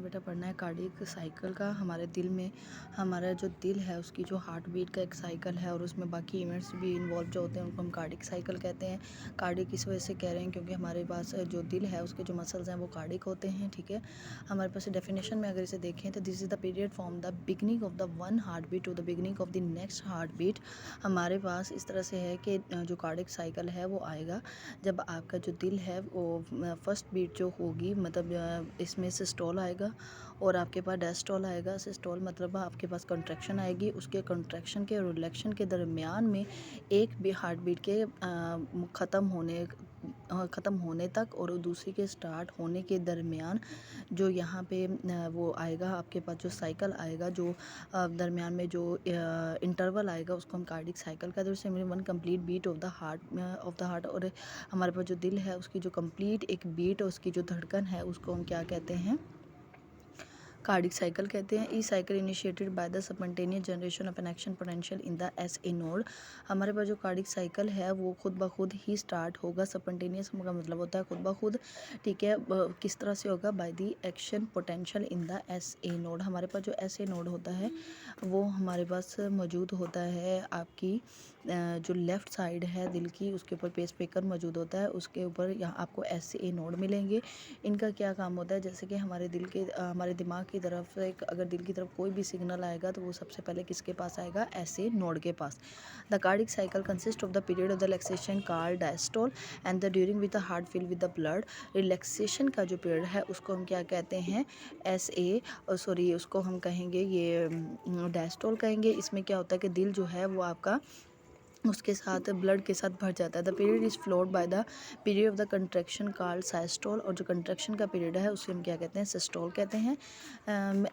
बेटा पढ़ना है कार्डियक साइकिल का। हमारे दिल में हमारा जो दिल है उसकी जो हार्ट बीट का एक साइकिल है और उसमें बाकी इवेंट्स भी इन्वॉल्व जो होते हैं उनको हम कार्डियक साइकिल कहते हैं। कार्डियक इस वजह से कह रहे हैं क्योंकि हमारे पास जो दिल है उसके जो मसल्स हैं वो कार्डियक होते हैं। ठीक है, हमारे पास डेफिनेशन में अगर इसे देखें तो this is the period from the beginning of the one heartbeat to the beginning of the next heartbeat. हमारे पास इस तरह से है कि जो कार्डियक साइकिल है वो आएगा जब आपका जो दिल है वो फर्स्ट बीट जो होगी, मतलब इसमें सिस्टोल आएगा और आपके पास डायस्टोल आएगा। सिस्टोल मतलब आपके पास कंट्रैक्शन आएगी, उसके कंट्रैक्शन के और रिलैक्शन के दरमियान में एक भी हार्ट बीट के ख़त्म होने तक और दूसरी के स्टार्ट होने के दरमियान जो यहाँ पे वो आएगा, आपके पास जो साइकिल आएगा, जो दरमियान में जो इंटरवल आएगा उसको हम कार्डियक साइकिल कहते हैं। Similar one complete beat of the heart और हमारे पास जो दिल है उसकी जो कंप्लीट एक बीट और उसकी जो धड़कन है उसको हम क्या कहते हैं, कार्डियक साइकिल कहते हैं। ई cycle initiated by the spontaneous generation of an action potential in the SA node. हमारे पास जो कार्डियक साइकिल है वो खुद ब खुद ही स्टार्ट होगा। स्पॉन्टेनियस का मतलब होता है खुद ब खुद। ठीक है, किस तरह से होगा, by the action potential in the SA node. हमारे पास जो एसए नोड होता है वो हमारे पास मौजूद होता है आपकी जो लेफ़्ट साइड है दिल की, उसके ऊपर पेस ब्रेकर मौजूद होता है, उसके ऊपर यहाँ आपको एसए नोड मिलेंगे। इनका क्या काम होता है, जैसे कि हमारे दिमाग की तरफ से अगर दिल की तरफ कोई भी सिग्नल आएगा तो वो सबसे पहले किसके पास आएगा, ऐसे नोड के पास। The cardiac cycle consist of the period of the relaxation called diastole and the during with the heart fill with the blood. Relaxation का जो पीरियड है उसको हम क्या कहते हैं, उसको हम कहेंगे ये डायस्टोल कहेंगे। इसमें क्या होता है कि दिल जो है वो आपका उसके साथ ब्लड के साथ भर जाता है। The period is flowed by the period of the contraction called systole. और जो कंट्रैक्शन का पीरियड है उसे हम क्या कहते हैं, सिस्टोल कहते हैं।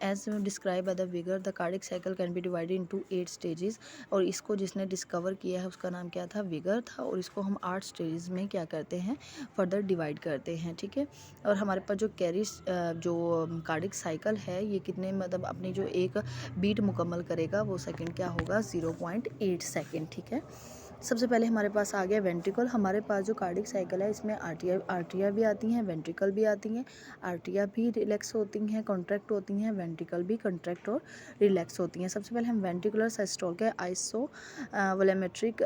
As describe by the Wiggers the cardiac cycle can be divided into 8 stages. और इसको जिसने डिस्कवर किया है उसका नाम क्या था, विगर था। और इसको हम 8 स्टेजेस में क्या करते हैं, फर्दर डिवाइड करते हैं। ठीक है, और हमारे पास जो जो कार्डियक साइकिल है ये कितने मतलब अपनी जो एक बीट मुकम्मल करेगा वो सेकंड क्या होगा, 0.8 सेकंड। ठीक है, सबसे पहले हमारे पास आ गया वेंट्रिकल। हमारे पास जो कार्डियक साइकिल है इसमें आर्टिया भी आती हैं, वेंट्रिकल भी आती हैं। आर्टिया भी रिलैक्स होती हैं, कॉन्ट्रैक्ट होती हैं, वेंट्रिकल भी कॉन्ट्रैक्ट और रिलैक्स होती हैं। सबसे पहले हम वेंट्रिकुलर सिस्टोल के volumetric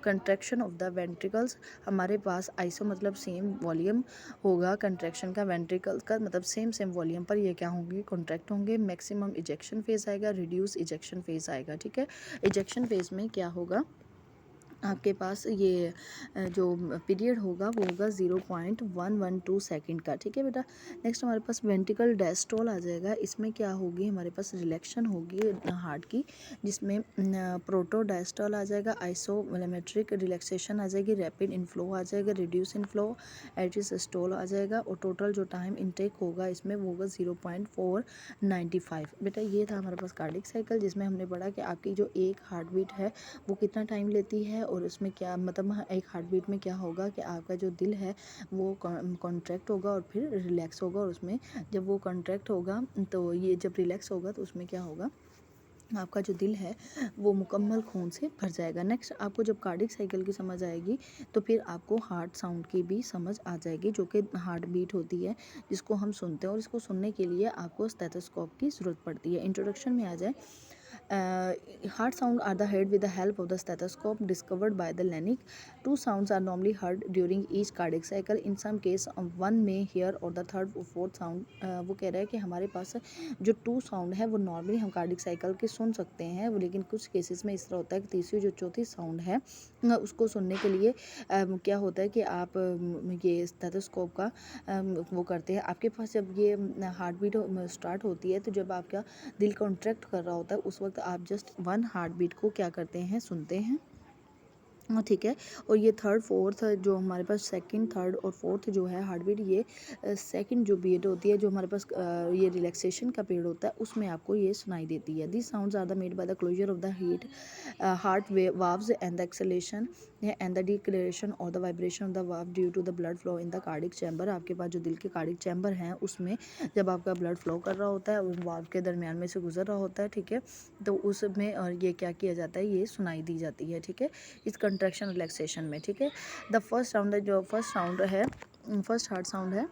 contraction of the ventricles. हमारे पास आइसो मतलब सेम वॉल्यूम होगा, कंट्रैक्शन का वेंट्रिकल का मतलब सेम वॉल्यूम पर ये क्या होंगे, कॉन्ट्रैक्ट होंगे। मैक्सिमम इजेक्शन फेज आएगा, रिड्यूस इजेक्शन फेज आएगा। ठीक है, इजेक्शन फेज में क्या होगा, आपके पास ये जो पीरियड होगा वो होगा 0.112 सेकंड का। ठीक है बेटा, नेक्स्ट हमारे पास वेंट्रिकल डायस्टोल आ जाएगा। इसमें क्या होगी, हमारे पास रिलैक्शन होगी हार्ट की, जिसमें प्रोटो डायस्टोल आ जाएगा, आइसोवोलेमेट्रिक रिलैक्सेशन आ जाएगी, रैपिड इनफ्लो आ जाएगा, रिड्यूस इनफ्लो, एटिसिस्टोल आ जाएगा। और टोटल जो टाइम इनटेक होगा इसमें वो होगा 0.495। बेटा ये था हमारे पास कार्डियक साइकिल जिसमें हमने पढ़ा कि आपकी जो एक हार्ट बीट है वो कितना टाइम लेती है और उसमें क्या मतलब एक हार्ट बीट में क्या होगा कि आपका जो दिल है वो कॉन्ट्रैक्ट होगा और फिर रिलैक्स होगा। और उसमें जब वो कॉन्ट्रैक्ट होगा तो ये जब रिलैक्स होगा तो उसमें क्या होगा, आपका जो दिल है वो मुकम्मल खून से भर जाएगा। नेक्स्ट आपको जब कार्डियक साइकिल की समझ आएगी तो फिर आपको हार्ट साउंड की भी समझ आ जाएगी, जो कि हार्ट बीट होती है जिसको हम सुनते हैं। और इसको सुनने के लिए आपको स्टेथोस्कोप की ज़रूरत पड़ती है। इंट्रोडक्शन में आ जाए, heart sound are the heard with the help of the stethoscope discovered by the Lennick. Two sounds are normally heard during each cardiac cycle. In some case one may hear or the third or fourth sound. वो कह रहा है कि हमारे पास जो to sound है वो नॉर्मली हम कार्डियक साइकिल के सुन सकते हैं, लेकिन कुछ केसेस में इस तरह होता है कि तीसरी जो चौथी साउंड है उसको सुनने के लिए क्या होता है कि आप ये स्टेथोस्कोप का वो करते हैं। आपके पास जब ये हार्ट बीट स्टार्ट होती है तो जब आपका दिल कॉन्ट्रैक्ट कर रहा होता है उस वक्त आप जस्ट वन हार्ट बीट को क्या करते हैं, सुनते हैं। ठीक है, और ये थर्ड फोर्थ जो हमारे पास सेकंड थर्ड और फोर्थ जो है हार्ट बीट, ये सेकंड जो बीट होती है जो हमारे पास ये रिलैक्सेशन का पीरियड होता है उसमें आपको ये सुनाई देती है। This sounds are the made by the closure of the heart valves and the acceleration and the declaration और the vibration of the valve due to the blood flow in the cardiac chamber. आपके पास जो दिल के cardiac chamber हैं उसमें जब आपका ब्लड फ्लो कर रहा होता है उस वाल्व के दरमियान में से गुजर रहा होता है, ठीक है, तो उसमें और ये क्या किया जाता है, ये सुनाई दी जाती है। ठीक है, इस कंट्रैक्शन रिलैक्सेशन में। ठीक है, द फर्स्ट साउंड है, जो फर्स्ट हार्ट साउंड है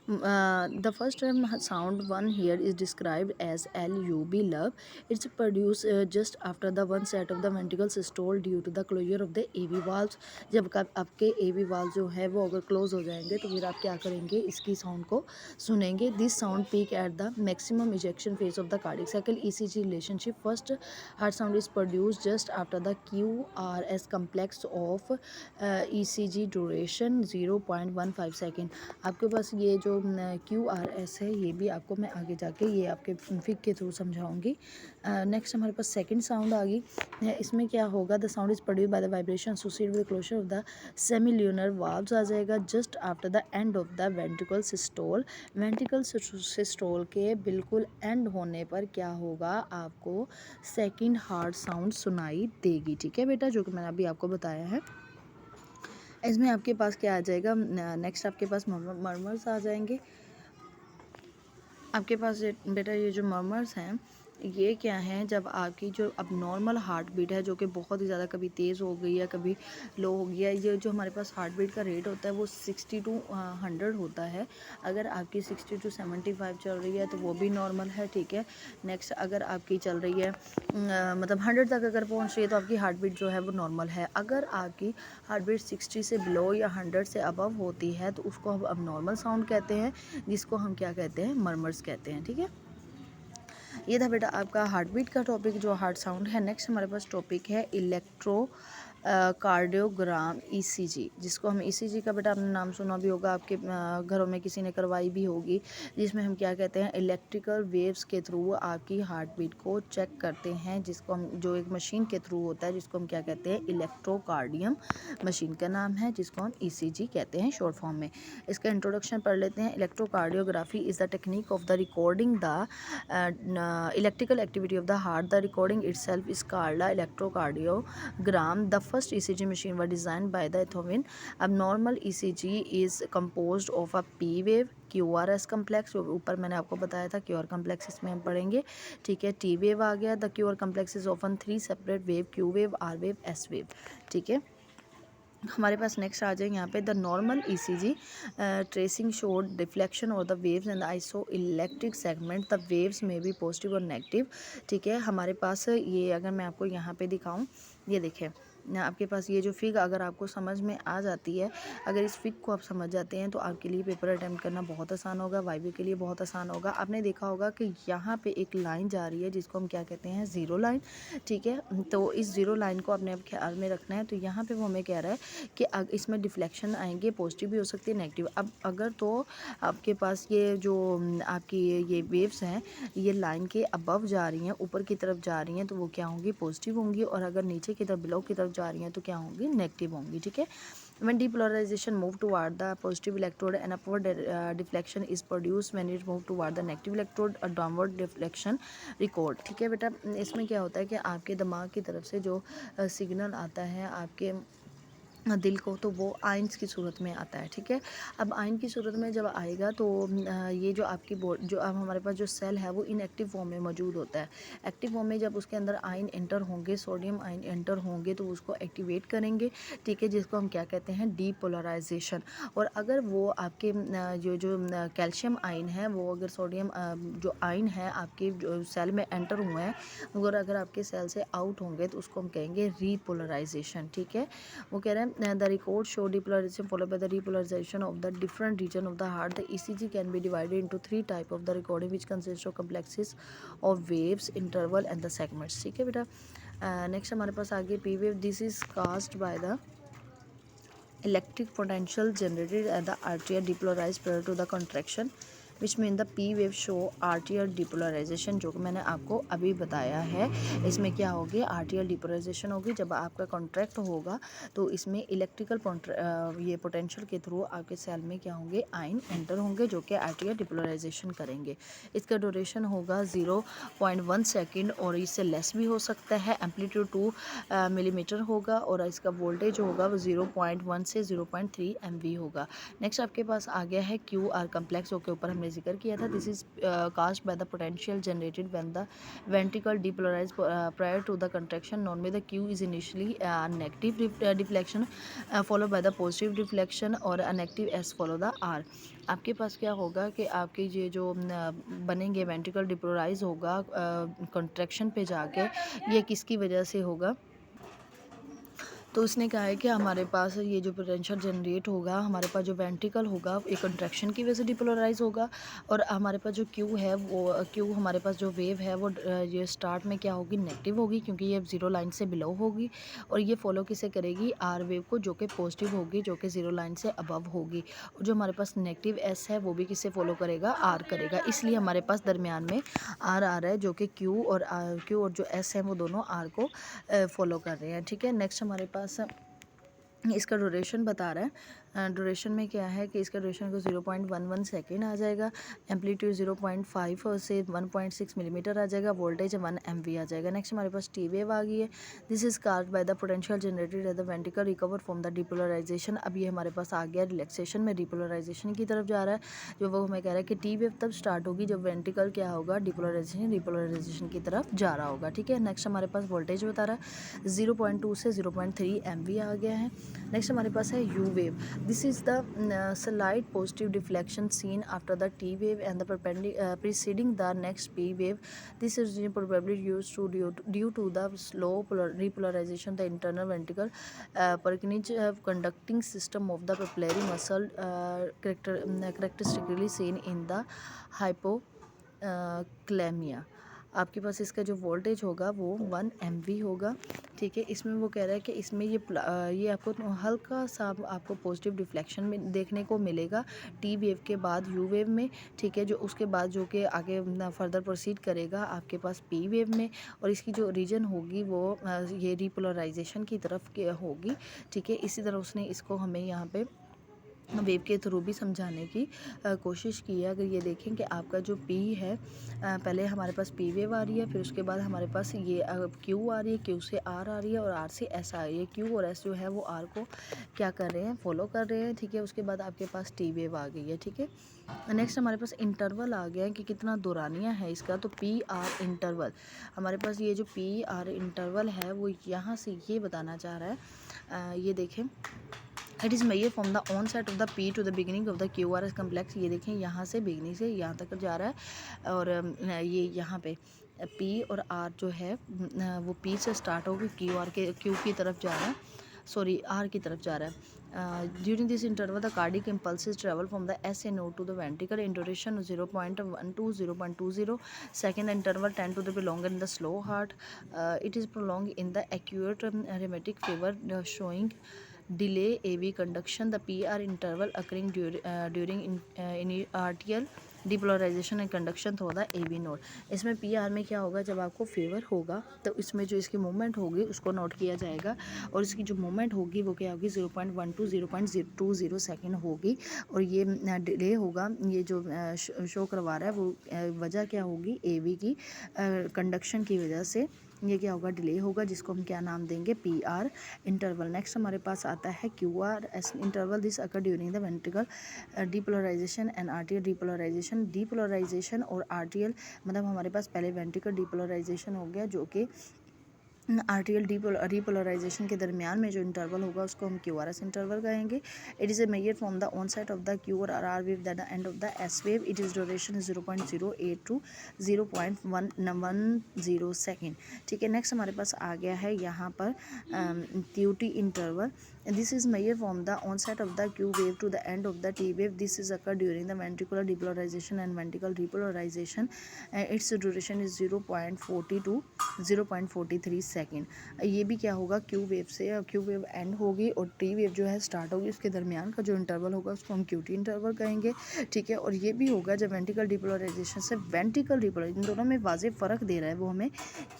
The first sound one here is described as LUB love. It's produced just after the one set of the ventricle systole due to the closure of the AV valves. जब आपके AV valves जो है वो अगर close हो जाएंगे तो फिर आप क्या करेंगे, इसकी साउंड को सुनेंगे. This sound peak at the maximum ejection phase of the cardiac cycle. ECG relationship. First heart sound is produced just after the QRS complex of ECG duration 0.15 second. आपके पास ये जो QRS है ये भी आपको मैं आगे जाके ये आपके फिक के थ्रू समझाऊंगी. नेक्स्ट हमारे पास सेकंड साउंड आ गई. इसमें क्या होगा, the sound is produce by the vibration associated with closure of the semilunar valves आ जाएगा just after the end of the ventricle systole. Ventricle systole के बिल्कुल एंड होने पर क्या होगा, आपको सेकंड हार्ट साउंड सुनाई देगी. ठीक है बेटा, जो कि मैंने अभी आपको बताया है. इसमें आपके पास क्या आ जाएगा, नेक्स्ट आपके पास मर्मर्स आ जाएंगे. आपके पास बेटा ये जो मर्मर्स हैं ये क्या है, जब आपकी जो अब नॉर्मल हार्ट बीट है जो कि बहुत ही ज़्यादा कभी तेज़ हो गई है कभी लो हो गया, ये जो हमारे पास हार्ट बीट का रेट होता है वो 60 to 100 होता है. अगर आपकी 60 to 75 चल रही है तो वो भी नॉर्मल है. ठीक है. नेक्स्ट अगर आपकी चल रही है मतलब 100 तक अगर पहुंच रही है तो आपकी हार्ट बीट जो है वो नॉर्मल है. अगर आपकी हार्ट बीट 60 से बिलो या 100 से अबव होती है तो उसको हम अब नॉर्मल साउंड कहते हैं, जिसको हम क्या कहते हैं, मर्मर्स कहते हैं. ठीक है. ये था बेटा आपका हार्ट बीट का टॉपिक जो हार्ट साउंड है. नेक्स्ट हमारे पास टॉपिक है इलेक्ट्रो कार्डियोग्राम ECG, जिसको हम ECG का बेटा आपने नाम सुना भी होगा, आपके घरों में किसी ने करवाई भी होगी, जिसमें हम क्या कहते हैं, इलेक्ट्रिकल वेव्स के थ्रू आपकी हार्ट बीट को चेक करते हैं, जिसको हम जो एक मशीन के थ्रू होता है जिसको हम क्या कहते हैं, इलेक्ट्रोकार्डियम मशीन का नाम है, जिसको हम ECG कहते हैं शॉर्ट फॉर्म में. इसका इंट्रोडक्शन पढ़ लेते हैं. Electrocardiography is the technique of the recording the electrical activity of the heart. The recording itself is called the electrocardiogram. The first ECG machine were designed by the Ethiopian. Abnormal ECG is composed of a P wave, QRS complex, जो ऊपर मैंने आपको बताया था QR complex इसमें हम पढ़ेंगे. ठीक है. T wave आ गया. The QR complex is often 3 separate wave, Q wave, R wave, S wave. ठीक है. हमारे पास नेक्स्ट आ जाए यहाँ पे the normal ECG tracing showed deflection और the waves and the iso electric segment. The waves में भी पॉजिटिव और नेगेटिव. ठीक है. हमारे पास ये अगर मैं आपको यहाँ पे दिखाऊँ, ये देखें आपके पास ये जो फिग अगर आपको समझ में आ जाती है, अगर इस फिग को आप समझ जाते हैं तो आपके लिए पेपर अटैम्प्ट करना बहुत आसान होगा, वाइवे के लिए बहुत आसान होगा. आपने देखा होगा कि यहाँ पे एक लाइन जा रही है जिसको हम क्या कहते हैं, ज़ीरो लाइन. ठीक है. तो इस ज़ीरो लाइन को आपने अब ख्याल में रखना है. तो यहाँ पे वो हमें कह रहा है कि इसमें डिफ्लेक्शन आएंगे, पॉजिटिव भी हो सकती है, नेगेटिव. अब अगर तो आपके पास ये जो आपकी ये वेव्स हैं ये लाइन के अबव जा रही हैं, ऊपर की तरफ जा रही हैं, तो वो क्या होंगी, पॉजिटिव होंगी. और अगर नीचे की तरफ बिलो की तरफ जा रही हैं तो क्या होंगी, नेगेटिव होंगी. ठीक है. When depolarization move toward the positive electrode, an upward deflection is produced. When it move toward the negative electrode, a downward deflection record. ठीक है बेटा. इसमें क्या होता है कि आपके दिमाग की तरफ से जो सिग्नल आता है आपके दिल को, तो वो आयंस की सूरत में आता है. ठीक है. अब आयन की सूरत में जब आएगा तो ये जो आपकी जो अब हमारे पास जो सेल है वो इनएक्टिव फॉर्म में मौजूद होता है. एक्टिव फॉर्म में जब उसके अंदर आयन एंटर होंगे, सोडियम आयन एंटर होंगे, तो उसको एक्टिवेट करेंगे. ठीक है. जिसको हम क्या कहते हैं, डीपोलराइजेशन. और अगर वो आपके जो कैल्शियम आयन है वो अगर सोडियम जो आयन है आपके जो सेल में एंटर हुए हैं और अगर आपके सेल से आउट होंगे तो उसको हम कहेंगे रीपोलराइजेशन. ठीक है. वो कह रहे हैं the record show depolarization followed by the repolarization of the different region of the heart. The ECG can be divided into 3 type of the recording which consists of complexes of waves, interval and the segments. ठीक है बेटा. Next हमारे पास आगे P wave. This is caused by the electric potential generated at the artery depolarized prior to the contraction, which mean the P wave show atrial depolarization, जो कि मैंने आपको अभी बताया है. इसमें क्या होगी, आर्टियल डिपोलराइजेशन होगी. जब आपका कॉन्ट्रैक्ट होगा तो इसमें इलेक्ट्रिकल ये पोटेंशियल के थ्रू आपके सेल में क्या होंगे, आयन एंटर होंगे जो कि आर्टियल डिपोलराइजेशन करेंगे. इसका ड्यूरेशन होगा 0.1 सेकेंड और इससे लेस भी हो सकता है. एम्पलीट्यूड 2 मिलीमीटर होगा और इसका वोल्टेज होगा वो 0.1 से 0.3 MV होगा. नेक्स्ट आपके पास आ गया है QR कम्प्लेक्स, जो के ऊपर हमने जिक्र किया था। This is cast by the potential generated when the ventricle depolarize prior to the contraction non में the Q is initially negative deflection follow by the positive deflection और a negative S follow the R. आपके पास क्या होगा कि आपके ये जो बनेंगे वेंट्रिकल डिपोलराइज होगा कंट्रैक्शन पे जाके, ये किसकी वजह से होगा? तो उसने कहा है कि हमारे पास ये जो पोटेंशियल जनरेट होगा, हमारे पास जो वेंट्रिकल होगा एक कंट्रैक्शन की वजह से डिपोलराइज होगा, और हमारे पास जो क्यू है वो क्यू हमारे पास जो वेव है वो ये स्टार्ट में क्या होगी? नेगेटिव होगी, क्योंकि ये ज़ीरो लाइन से बिलो होगी, और ये फॉलो किसे करेगी? आर वेव को, जो कि पॉजिटिव होगी, जो कि ज़ीरो लाइन से अबव होगी। और जो हमारे पास नेगेटिव एस है वो भी किसे फॉलो करेगा? आर करेगा। इसलिए हमारे पास दरमियान में आर आ रहा है, जो कि क्यू और जो एस है वो दोनों आर को फॉलो कर रहे हैं। ठीक है, नेक्स्ट हमारे पास इसका ड्यूरेशन बता रहा है। ड्यूरेशन में क्या है कि इसका ड्यूरेशन को 0.11 सेकेंड आ जाएगा, एम्पलीट्यूड 0.5 से 1.6 मिलीमीटर आ जाएगा, वोल्टेज 1 MV आ जाएगा। नेक्स्ट हमारे पास टी वेव आ गई है। This is caused by the potential generated at the ventricle recover from the depolarization. अब ये हमारे पास आ गया रिलैक्सेशन में, डिपोलराइजेशन की तरफ जा रहा है, जो वो हमें कह रहा है कि टी वेव तब स्टार्ट होगी जब वेंट्रिकल क्या होगा? डिपोलराइजेशन की तरफ जा रहा होगा। ठीक है, नेक्स्ट हमारे पास वोल्टेज बता रहा है 0.2 से 0.3 MV आ गया है। नेक्स्ट हमारे पास है you wave. This is the slight positive deflection seen after the T wave and the preceding the next P wave. This is probably used to due to the slow repolarization the internal ventricle Purkinje conducting system of the papillary muscle characteristically seen in the hypokalemia. आपके पास इसका जो voltage होगा वो 1 MV होगा। ठीक है, इसमें वो कह रहा है कि इसमें ये आपको हल्का सा आपको पॉजिटिव डिफ्लेक्शन में देखने को मिलेगा टी वेव के बाद यू वेव में। ठीक है, जो उसके बाद जो कि आगे फर्दर प्रोसीड करेगा आपके पास पी वेव में, और इसकी जो रीजन होगी वो ये रिपोलराइजेशन की तरफ होगी। ठीक है, इसी तरह उसने इसको हमें यहाँ पे वेव के थ्रू भी समझाने की कोशिश की है। अगर ये देखें कि आपका जो पी है, पहले हमारे पास पी वेव आ रही है, फिर उसके बाद हमारे पास ये क्यू आ रही है, क्यू से आर आ रही है, और आर से एस आ रही है। क्यू और एस जो है वो आर को क्या कर रहे हैं? फॉलो कर रहे हैं। ठीक है, उसके बाद आपके पास टी वेव आ गई है। ठीक है, नेक्स्ट हमारे पास इंटरवल आ गया है कि कितना दौरानिया है इसका। तो पी आर इंटरवल, हमारे पास ये जो पी आर इंटरवल है वो यहाँ से ये बताना चाह रहा है। ये देखें, it is measure from the onset of the P to the beginning of the Q R S complex. ये देखें, यहाँ से बिगिनिंग से यहाँ तक जा रहा है, और ये यहाँ पे पी और आर जो है वो पी से स्टार्ट होकर क्यू की तरफ जा रहा है, सॉरी आर की तरफ जा रहा है। During this interval, the cardiac impulses travel from the SA node to the ventricle in duration 0.1 to 0.20 second. The interval tend to be longer in the slow heart. It is prolonged in the acute rheumatic fever, showing delay AV conduction. The PR interval occurring during in arterial depolarization and conduction through the AV node. इसमें PR में क्या होगा? जब आपको fever होगा तो इसमें जो इसकी मूवमेंट होगी उसको नोट किया जाएगा, और इसकी जो मूवमेंट होगी वो क्या होगी? 0.1 टू 0.020 सेकेंड होगी, और ये डिले होगा। ये जो शो करवा रहा है वो वजह क्या होगी? AV की कंडक्शन की वजह से ये क्या होगा? डिले होगा, जिसको हम क्या नाम देंगे? PR interval. नेक्स्ट हमारे पास आता है QRS interval. This occur during the ventricle depolarization and atrial depolarization. Depolarization और आर्टियल मतलब हमारे पास पहले वेंट्रिकल डिपोलराइजेशन हो गया, जो कि आर्टियल रिपोलराइजेशन के दरमियान में जो इंटरवल होगा उसको हम QRS इंटरवल कहेंगे। It is a major from the onset of the Q और R wave that the end of the S wave. It is duration 0.08 to 0.110 second. ठीक है, नेक्स्ट हमारे पास आ गया है यहाँ पर QT interval. This is measure from the onset of the Q wave to the end of the T wave. This is occur during the ventricular depolarization and ventricle repolarization. Its duration is 0.40 to 0.43 second. ये भी क्या होगा? Q wave से Q wave end होगी और T wave जो है start होगी, उसके दरमियान का जो इंटरवल होगा उसको हम QT इंटरवल कहेंगे। ठीक है, और ये भी होगा जब वेंट्रिकल डिपोलराइजेशन से वेंट्रिकल डिपोलराइजेशन, इन दोनों में वाज़ेह फ़र्क दे रहा है वो हमें।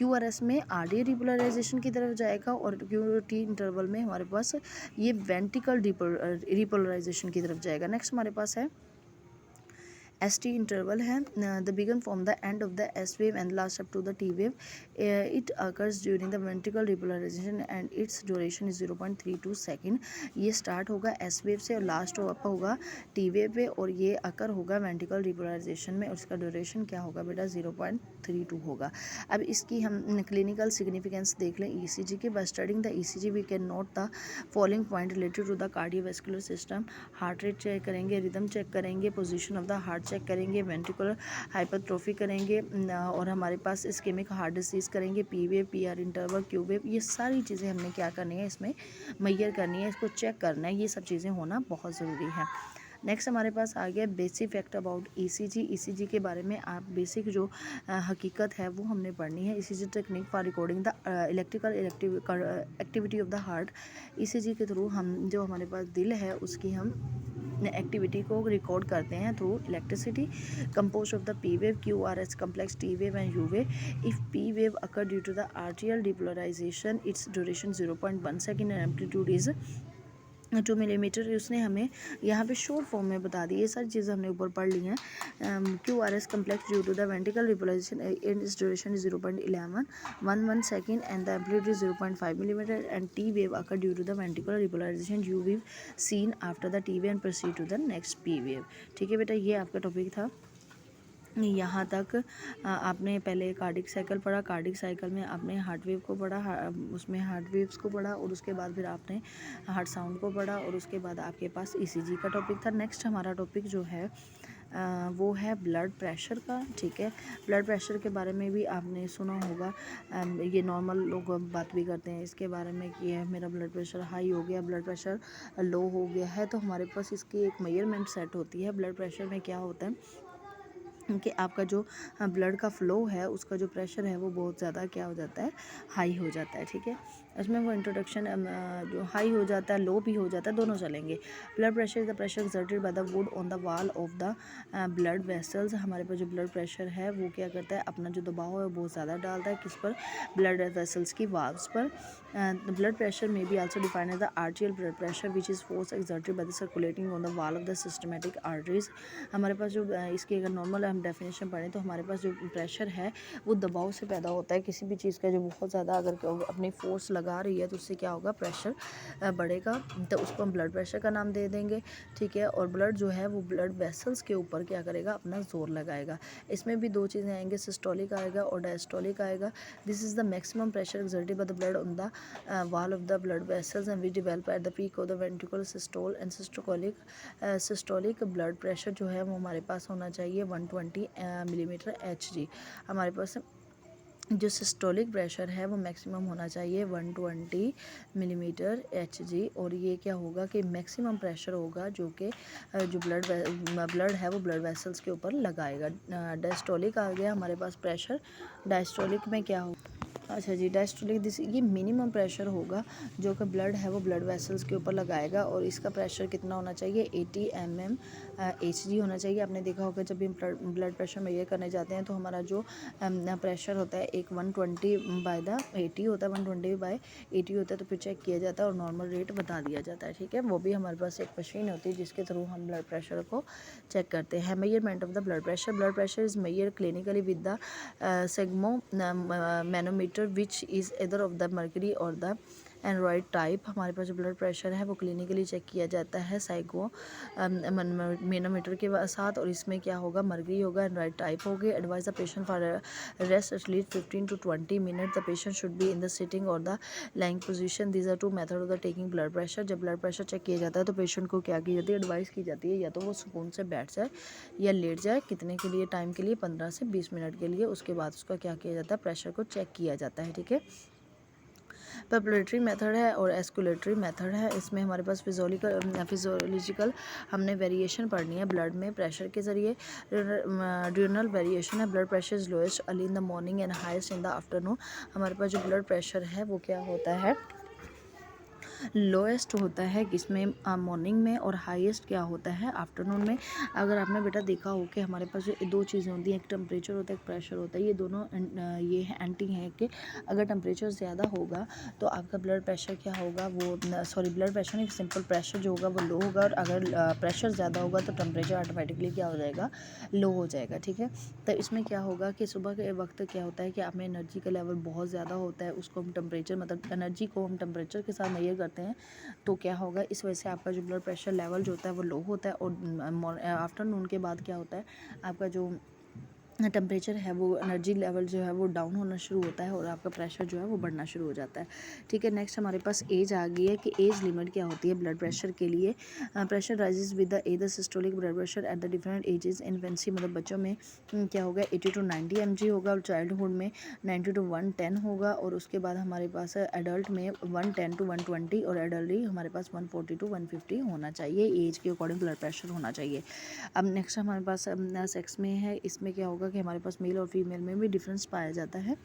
QRS में आर्टियल डिपोलराइजेशन की तरफ जाएगा, और QT इंटरवल में हमारे पास ये वेंट्रिकल रिपोलराइजेशन की तरफ जाएगा। नेक्स्ट हमारे पास है ST इंटरवल है the begin from the end of the S wave and last up to the T wave. It occurs during the ventricle repolarization and its duration is 0.32 second. ये start होगा S wave से और last up होगा T wave पे और ये अकर होगा ventricle repolarisation में और इसका ड्यूरेशन क्या होगा बेटा 0.32 होगा. अब इसकी हम क्लिनिकल सिग्निफिकेंस देख लें ECG के. By studing the ECG we can note the following point related to the cardiovascular system. Heart rate check करेंगे, रिदम चेक करेंगे, position of the heart check करेंगे, वेंट्रिकुलर हाइपरट्रोफी करेंगे और हमारे पास इस्केमिक हार्ट डिसीज़ करेंगे, P wave, PR interval, Q wave. ये सारी चीज़ें हमने क्या करनी है इसमें मेजर करनी है, इसको चेक करना है. ये सब चीज़ें होना बहुत ज़रूरी है. नेक्स्ट हमारे पास आ गया बेसिक फैक्ट अबाउट ECG के बारे में आप बेसिक जो हकीकत है वो हमने पढ़नी है. ECG technique for recording the electrical activity of the heart. ECG के थ्रू हम जो हमारे पास दिल है उसकी हम एक्टिविटी को रिकॉर्ड करते हैं through electricity. Compose of the P wave, QRS complex, T wave and U wave. If P wave occur due to the atrial depolarization its duration 0.1 second and amplitude is 2 millimetre. उसने हमें यहाँ पे short form में बता दी. ये सारी चीज़ें हमने ऊपर पढ़ ली हैं. QRS complex due to the ventricle repolarization in इस duration is 0.11 second and the amplitude is 0.5 millimetre and T wave occur due to the ventricle repolarization U wave seen after the T wave and proceed to the next P wave. ठीक है बेटा, ये आपका topic था. यहाँ तक आपने पहले कार्डिक साइकिल पढ़ा. कार्डिक साइकिल में आपने हार्ट वेव को पढ़ा, उसमें हार्ट वेव्स को पढ़ा और उसके बाद फिर आपने हार्ट साउंड को पढ़ा और उसके बाद आपके पास ECG का टॉपिक था. नेक्स्ट हमारा टॉपिक जो है वो है ब्लड प्रेशर का. ठीक है, ब्लड प्रेशर के बारे में भी आपने सुना होगा. ये नॉर्मल लोग बात भी करते हैं इसके बारे में कि मेरा ब्लड प्रेशर हाई हो गया, ब्लड प्रेशर लो हो गया है. तो हमारे पास इसकी एक मेजरमेंट सेट होती है. ब्लड प्रेशर में क्या होता है कि आपका जो ब्लड का फ़्लो है उसका जो प्रेशर है वो बहुत ज़्यादा क्या हो जाता है, हाई हो जाता है. ठीक है, इसमें वो इंट्रोडक्शन जो हाई हो जाता है, लो भी हो जाता है, दोनों चलेंगे. Blood pressure is the pressure exerted by the wood on the wall of the blood vessels. हमारे पास जो ब्लड प्रेशर है वो क्या करता है, अपना जो दबाव है वो बहुत ज़्यादा डालता है किस पर, ब्लड वेसल्स की वाल्व्स पर. ब्लड प्रेशर में be also defined as the arterial blood pressure which is force exerted by the circulating on the wall of the systematic arteries. हमारे पास जो इसकी अगर नॉर्मल हम डेफिनेशन पढ़ें तो हमारे पास जो प्रेशर है वो दबाव से पैदा होता है. किसी भी चीज़ का जो बहुत ज़्यादा अगर अपनी फोर्स लगा रही है तो उससे क्या होगा, प्रेशर बढ़ेगा, तो उसको हम ब्लड प्रेशर का नाम दे देंगे. ठीक है, और ब्लड जो है वो ब्लड वेसल्स के ऊपर क्या करेगा, अपना जोर लगाएगा. इसमें भी दो चीज़ें आएंगे, सिस्टोलिक आएगा और डायस्टोलिक आएगा. This is the maximum pressure exerted by the blood on the wall of the blood vessels and which develop at the peak of the ventricular systole and systolic blood pressure जो है वो हमारे पास होना चाहिए 120 millimetre Hg. हमारे पास जो systolic pressure है वो मैक्सिमम होना चाहिए 120 मिलीमीटर Hg. और ये क्या होगा कि मैक्सिमम प्रेशर होगा जो कि जो ब्लड है वो ब्लड वेसल्स के ऊपर लगाएगा. डायस्टोलिक आ गया हमारे पास प्रेशर. डायस्टोलिक में क्या होगा, अच्छा जी, डायस्टोलिक दिस ये मिनिमम प्रेशर होगा जो कि ब्लड है वो ब्लड वेसल्स के ऊपर लगाएगा. और इसका प्रेशर कितना होना चाहिए, 80 mm Hg होना चाहिए. आपने देखा होगा जब हम ब्लड प्रेशर मेजर करने जाते हैं तो हमारा जो प्रेशर होता है एक 120/80 होता है, 120/80 होता है. तो फिर चेक किया जाता है और नॉर्मल रेट बता दिया जाता है. ठीक है, वो भी हमारे पास एक मशीन होती है जिसके थ्रू हम ब्लड प्रेशर को चेक करते हैं. Measurement of the blood pressure is measure clinically with the sphygmomanometer which is either of the mercury और द एंड्रॉयड टाइप. हमारे पास जो ब्लड प्रेशर है वो क्लिनिकली चेक किया जाता है साइको मैनोमीटर के साथ. और इसमें क्या होगा, मर्करी होगा, एंड्रॉयड टाइप होगी. Advise the patient for rest at least 15 to 20 minute. The patient should be in the sitting और the lying position. These are 2 method of the taking blood pressure. जब ब्लड प्रेशर चेक किया जाता है तो patient को क्या की जाती है, एडवाइस की जाती है या तो वो सुकून से बैठ जाए या लेट जाए. कितने के लिए, टाइम के लिए 15 से 20 मिनट के लिए. उसके बाद उसका क्या किया जाता है, प्रेशर को चेक किया जाता है. ठीक है, पॉपुलेटरी मेथड है और एस्कुलेटरी मेथड है. इसमें हमारे पास फिजियोलॉजिकल हमने वेरिएशन पढ़नी है ब्लड में प्रेशर के ज़रिए. ड्यूनल वेरिएशन है. Blood pressure is lowest early in the morning and highest in the afternoon. हमारे पास जो ब्लड प्रेशर है वो क्या होता है, लोएस्ट होता है किसमें, मॉर्निंग में, और हाईएस्ट क्या होता है आफ्टरनून में। अगर आपने बेटा देखा हो कि हमारे पास जो दो चीज़ें होती हैं, एक टेम्परेचर होता है, एक प्रेशर होता है, ये दोनों ये है एंटी हैं कि अगर टेम्परेचर ज़्यादा होगा तो आपका ब्लड प्रेशर क्या होगा, वो सॉरी ब्लड प्रेशर नहीं, सिंपल प्रेशर जो होगा वो लो होगा, और अगर प्रेशर ज़्यादा होगा तो टेम्परेचर ऑटोमेटिकली क्या हो जाएगा, लो हो जाएगा। ठीक है, तो इसमें क्या होगा कि सुबह के वक्त क्या होता है कि आप में एनर्जी का लेवल बहुत ज़्यादा होता है, उसको हम टेम्परेचर मतलब एनर्जी को हम टेम्परेचर के साथ मेजर करते हैं, तो क्या होगा इस वजह से आपका जो ब्लड प्रेशर लेवल जो होता है वो लो होता है, और आफ्टरनून के बाद क्या होता है आपका जो टेम्परेचर है वो एनर्जी लेवल जो है वो डाउन होना शुरू होता है, और आपका प्रेशर जो है वो बढ़ना शुरू हो जाता है। ठीक है, नेक्स्ट हमारे पास एज आ गई है कि एज लिमिट क्या होती है ब्लड प्रेशर के लिए। Pressure rises with the age, the systolic blood pressure at the different ages. Infancy मतलब बच्चों में क्या होगा 80 to 90 mg होगा, और चाइल्डहुड में 90 to 110 होगा, और उसके बाद हमारे पास एडल्ट में 110 to 120, और एडल्ट हमारे पास 140 to 150 होना चाहिए, एज के अकॉर्डिंग ब्लड प्रेशर होना चाहिए। अब नेक्स्ट हमारे पास सेक्स में है, इसमें क्या होगा कि हमारे पास मेल और फीमेल में भी डिफरेंस पाया जाता है,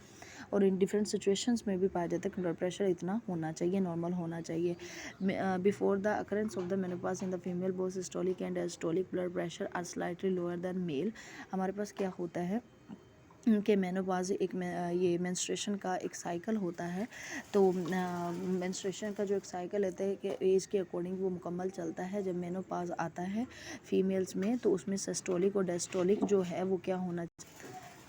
और इन डिफरेंट सिचुएशंस में भी पाया जाता है कि ब्लड प्रेशर इतना होना चाहिए, नॉर्मल होना चाहिए। Before the occurrence of the menopause in the female both systolic and diastolic blood pressure are slightly lower than male. हमारे पास क्या होता है कि मेनोपॉज एक ये मेंस्ट्रुएशन का एक साइकिल होता है, तो मेंस्ट्रुएशन का जो एक साइकिल होता है कि एज के अकॉर्डिंग वो मुकम्मल चलता है। जब मेनोपॉज आता है फीमेल्स में तो उसमें सिस्टोलिक और डायस्टोलिक जो है वो क्या होना,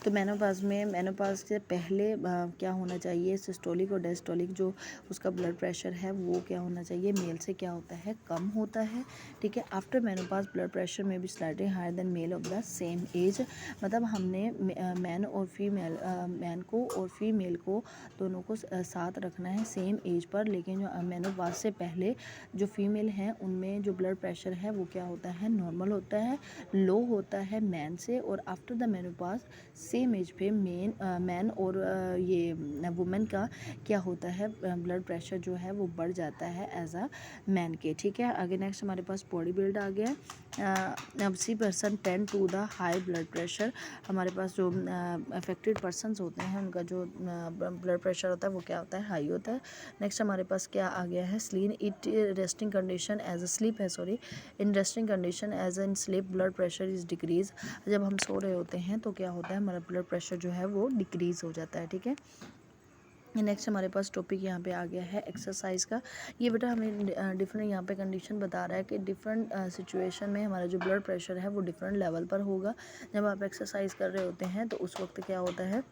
तो मेनोपॉज से पहले क्या होना चाहिए, सिस्टोलिक और डायस्टोलिक जो उसका ब्लड प्रेशर है वो क्या होना चाहिए, मेल से क्या होता है, कम होता है। ठीक है, आफ्टर मेनोपॉज ब्लड प्रेशर में भी slightly higher than male of the same age. मतलब हमने मैन को और फीमेल को दोनों को साथ रखना है सेम एज पर, लेकिन जो मेनोपॉज से पहले जो फीमेल हैं उनमें जो ब्लड प्रेशर है वो क्या होता है, नॉर्मल होता है, लो होता है मैन से, और after the menopause same age पे मैन और ये वुमेन का क्या होता है, ब्लड प्रेशर जो है वो बढ़ जाता है एज अ मैन के। ठीक है, आगे नेक्स्ट हमारे पास बॉडी बिल्ड आ गया है। अब सी person ten to the high blood pressure. हमारे पास जो अफेक्टेड पर्सनस होते हैं उनका जो ब्लड प्रेशर होता है वो क्या होता है, हाई होता है। नेक्स्ट हमारे पास क्या आ गया है, स्लीन it resting condition as a sleep है, sorry in resting condition as in sleep blood pressure is decrease. जब हम सो रहे होते हैं तो क्या होता है, हमारा ब्लड प्रेशर जो है वो डिक्रीज़ हो जाता है। ठीक है, नेक्स्ट हमारे पास टॉपिक यहाँ पे आ गया है एक्सरसाइज का। ये बेटा हमें डिफरेंट यहाँ पे कंडीशन बता रहा है कि डिफरेंट सिचुएशन में हमारा जो ब्लड प्रेशर है वो डिफरेंट लेवल पर होगा। जब आप एक्सरसाइज कर रहे होते हैं तो उस वक्त क्या होता है,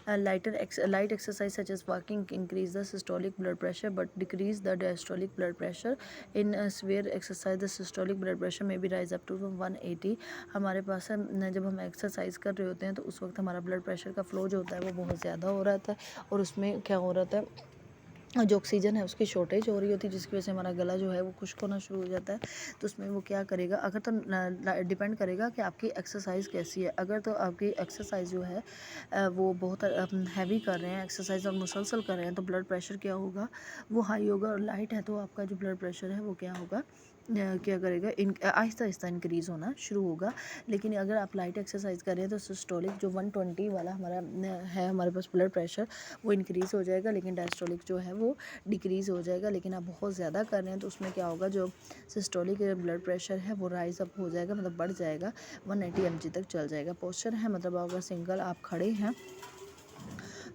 light exercise such as walking increase the systolic blood pressure but decrease the diastolic blood pressure. In severe exercise the systolic blood pressure may be rise up to 180. हमारे पास जब हम एक्सरसाइज कर रहे होते हैं तो उस वक्त हमारा ब्लड प्रेशर का फ्लो जो होता है वो बहुत ज़्यादा हो रहा था, और उसमें क्या हो रहा था, जो ऑक्सीजन है उसकी शॉर्टेज हो रही होती है, जिसकी वजह से हमारा गला जो है वो खुश्क होना शुरू हो जाता है। तो उसमें वो क्या करेगा, अगर तो डिपेंड करेगा कि आपकी एक्सरसाइज कैसी है। अगर तो आपकी एक्सरसाइज जो है वो बहुत हैवी कर रहे हैं एक्सरसाइज और मुसलसल कर रहे हैं तो ब्लड प्रेशर क्या होगा, वो हाई होगा, और लाइट है तो आपका जो ब्लड प्रेशर है वो क्या होगा, क्या करेगा, आहिस्ता आहिस्ता इंक्रीज़ होना शुरू होगा। लेकिन अगर आप लाइट एक्सरसाइज कर रहे हैं तो सिस्टोलिक जो 120 वाला हमारा है हमारे पास ब्लड प्रेशर वो इंक्रीज़ हो जाएगा, लेकिन डायस्टोलिक जो है वो डिक्रीज़ हो जाएगा। लेकिन आप बहुत ज़्यादा कर रहे हैं तो उसमें क्या होगा, जो सिस्टोलिक ब्लड प्रेशर है वो राइज अप हो जाएगा, मतलब बढ़ जाएगा, 180 mg तक चल जाएगा। पोस्चर है मतलब अगर सिंगल आप खड़े हैं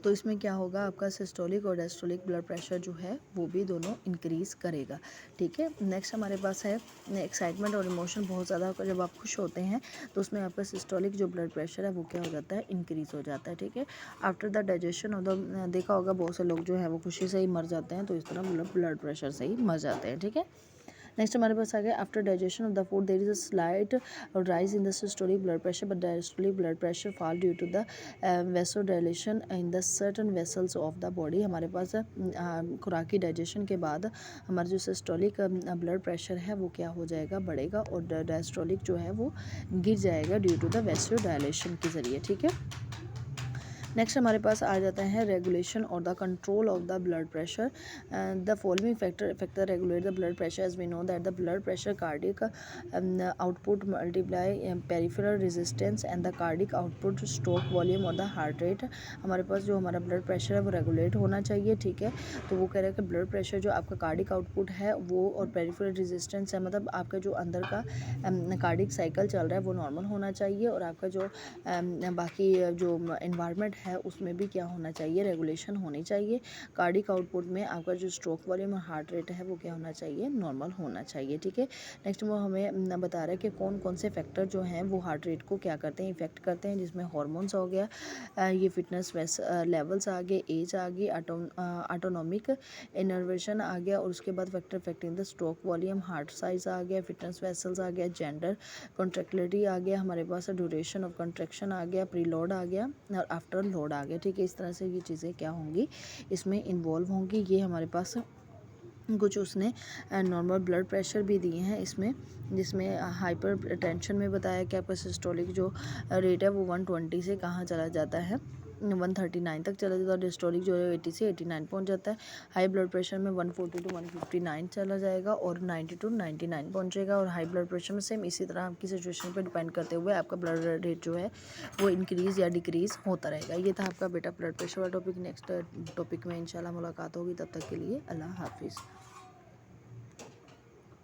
तो इसमें क्या होगा, आपका सिस्टोलिक और डायस्टोलिक ब्लड प्रेशर जो है वो भी दोनों इंक्रीज़ करेगा। ठीक है, नेक्स्ट हमारे पास है एक्साइटमेंट और इमोशन बहुत ज़्यादा होकर जब आप खुश होते हैं तो उसमें आपका सिस्टोलिक जो ब्लड प्रेशर है वो क्या हो जाता है, इंक्रीज़ हो जाता है। ठीक है, after the digestion of the, देखा होगा बहुत से लोग जो है वो खुशी से ही मर जाते हैं, तो इस तरह ब्लड प्रेशर से ही मर जाते हैं। ठीक है, नेक्स्ट हमारे पास आ गया after digestion of the food there is a slight rise in the systolic blood pressure but diastolic blood pressure fall due to the vasodilation in the certain vessels of the body. हमारे पास खुराक की digestion के बाद हमारा जो systolic blood pressure है वो क्या हो जाएगा, बढ़ेगा, और डायस्टोलिक जो है वो गिर जाएगा ड्यू टू द वेसोडाइलेशन के ज़रिए। ठीक है, नेक्स्ट हमारे पास आ जाता है रेगुलेशन और the control of the blood pressure. The following factor regulate the blood pressure as we know that the blood pressure cardiac output multiply peripheral resistance and the cardiac output stroke volume और the heart rate. हमारे पास जो हमारा blood pressure है वो regulate होना चाहिए, ठीक है। तो वो कह रहा है कि ब्लड प्रेशर जो आपका कार्डिक आउटपुट है वो और पेरिफेरल रेजिस्टेंस है, मतलब आपका जो अंदर का कार्डिक साइकिल चल रहा है वो नॉर्मल होना चाहिए, और आपका जो बाकी जो इन्वायरमेंट है उसमें भी क्या होना चाहिए, रेगुलेशन होनी चाहिए। कार्डिक आउटपुट में आपका जो स्ट्रोक वॉल्यूम और हार्ट रेट है वो क्या होना चाहिए, नॉर्मल होना चाहिए, ठीक है। नेक्स्ट वो हमें बता रहा है कि कौन कौन से फैक्टर जो हैं वो हार्ट रेट को क्या करते हैं, इफेक्ट करते हैं, जिसमें हार्मोन्स हो गया, ये फिटनेस लेवल्स आ गए, एज आ गई, ऑटोनॉमिक इनर्वेशन आ गया, और उसके बाद factor effecting the stroke volume, heart size आ गया, फिटनेस वेसल्स आ गया, जेंडर कॉन्ट्रेक्टिलिटी आ गया, हमारे पास ड्यूरेशन ऑफ कॉन्ट्रैक्शन आ गया, प्री लोड आ गया और आफ्टर लोड आ गया, ठीक है। इस तरह से ये चीज़ें क्या होंगी, इसमें इन्वॉल्व होंगी। ये हमारे पास कुछ उसने नॉर्मल ब्लड प्रेशर भी दिए हैं इसमें, जिसमें हाइपर टेंशन में बताया कि आपका सिस्टोलिक जो रेट है वो 120 से कहाँ चला जाता है, 139 तक चला जाता है, और डिस्टोलिक जो है 80 से 89 पहुंच जाता है। हाई ब्लड प्रेशर में 140 टू 159 चला जाएगा, और 90 टू 99 पहुंचेगा। और हाई ब्लड प्रेशर में सेम इसी तरह आपकी सिचुएशन पर डिपेंड करते हुए आपका ब्लड रेट जो है वो इंक्रीज़ या डिक्रीज़ होता रहेगा। ये था आपका बेटा ब्लड प्रेशर वाला टॉपिक। नेक्स्ट टॉपिक में इंशाल्लाह मुलाकात होगी, तब तक के लिए अल्लाह हाफिज़।